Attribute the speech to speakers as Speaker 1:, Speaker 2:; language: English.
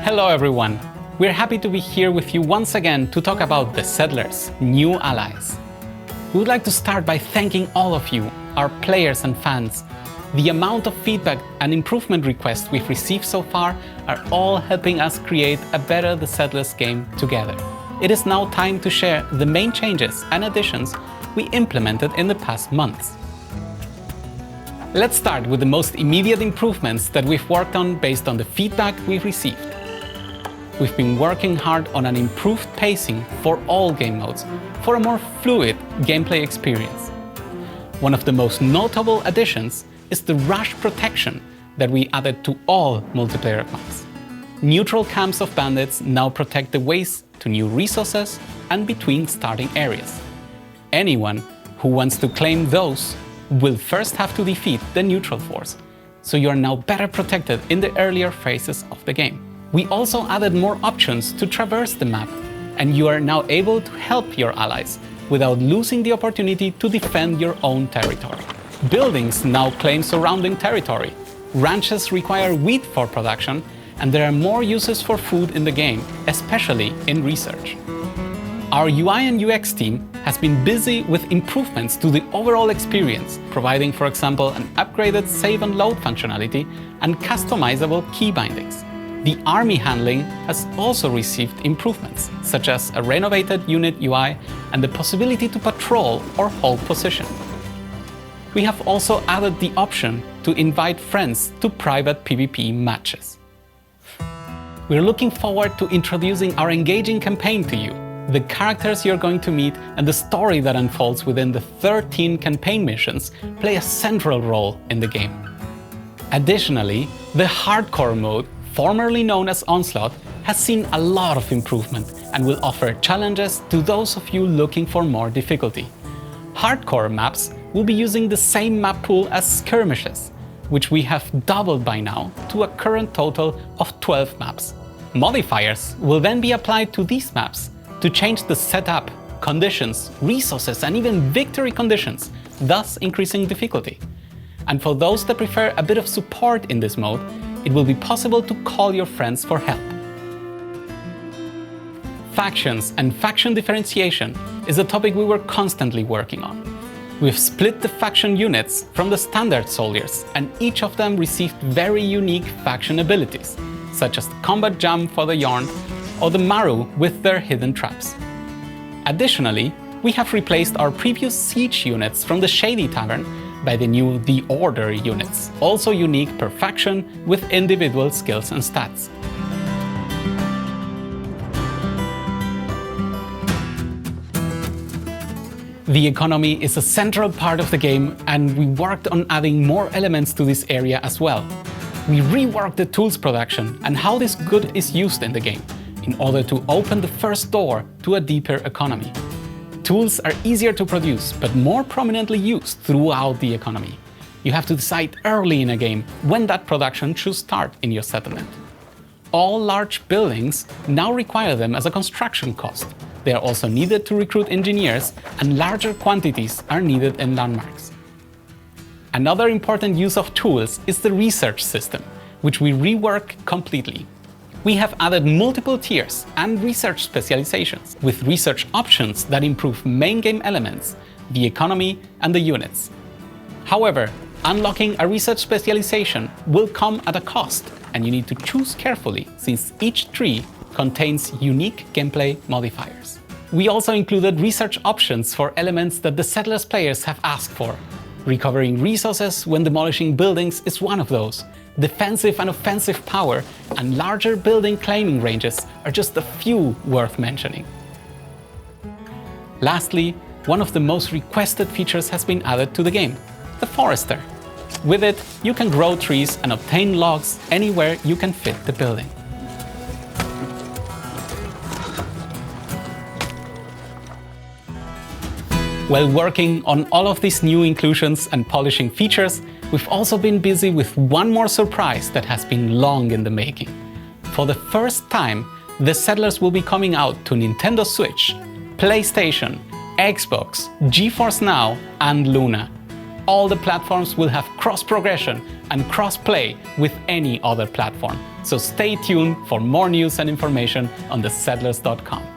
Speaker 1: Hello everyone! We're happy to be here with you once again to talk about the Settlers, new allies. We would like to start by thanking all of you, our players and fans. The amount of feedback and improvement requests we've received so far are all helping us create a better The Settlers game together. It is now time to share the main changes and additions we implemented in the past months. Let's start with the most immediate improvements that we've worked on based on the feedback we've received. We've been working hard on an improved pacing for all game modes, for a more fluid gameplay experience. One of the most notable additions is the rush protection that we added to all multiplayer maps. Neutral camps of bandits now protect the ways to new resources and between starting areas. Anyone who wants to claim those will first have to defeat the neutral force, so you are now better protected in the earlier phases of the game. We also added more options to traverse the map, and you are now able to help your allies without losing the opportunity to defend your own territory. Buildings now claim surrounding territory. Ranches require wheat for production, and there are more uses for food in the game, especially in research. Our UI and UX team has been busy with improvements to the overall experience, providing, for example, an upgraded save and load functionality and customizable key bindings. The army handling has also received improvements, such as a renovated unit UI and the possibility to patrol or hold position. We have also added the option to invite friends to private PvP matches. We're looking forward to introducing our engaging campaign to you. The characters you're going to meet and the story that unfolds within the 13 campaign missions play a central role in the game. Additionally, the Hardcore mode, formerly known as Onslaught, has seen a lot of improvement and will offer challenges to those of you looking for more difficulty. Hardcore maps will be using the same map pool as skirmishes, which we have doubled by now to a current total of 12 maps. Modifiers will then be applied to these maps to change the setup, conditions, resources, and even victory conditions, thus increasing difficulty. And for those that prefer a bit of support in this mode, it will be possible to call your friends for help. Factions and faction differentiation is a topic we were constantly working on. We've split the faction units from the standard soldiers, and each of them received very unique faction abilities, such as the combat jam for the Yarn or the Maru with their hidden traps. Additionally, we have replaced our previous siege units from the Shady Tavern by the new The Order units, also unique per faction with individual skills and stats. The economy is a central part of the game, and we worked on adding more elements to this area as well. We reworked the tools production and how this good is used in the game, in order to open the first door to a deeper economy. Tools are easier to produce, but more prominently used throughout the economy. You have to decide early in a game when that production should start in your settlement. All large buildings now require them as a construction cost. They are also needed to recruit engineers, and larger quantities are needed in landmarks. Another important use of tools is the research system, which we rework completely. We have added multiple tiers and research specializations, with research options that improve main game elements, the economy, and the units. However, unlocking a research specialization will come at a cost, and you need to choose carefully, since each tree contains unique gameplay modifiers. We also included research options for elements that the Settlers players have asked for. Recovering resources when demolishing buildings is one of those. Defensive and offensive power and larger building claiming ranges are just a few worth mentioning. Lastly, one of the most requested features has been added to the game, the Forester. With it, you can grow trees and obtain logs anywhere you can fit the building. While working on all of these new inclusions and polishing features, we've also been busy with one more surprise that has been long in the making. For the first time, The Settlers will be coming out to Nintendo Switch, PlayStation, Xbox, GeForce Now, and Luna. all the platforms will have cross-progression and cross-play with any other platform. So stay tuned for more news and information on thesettlers.com.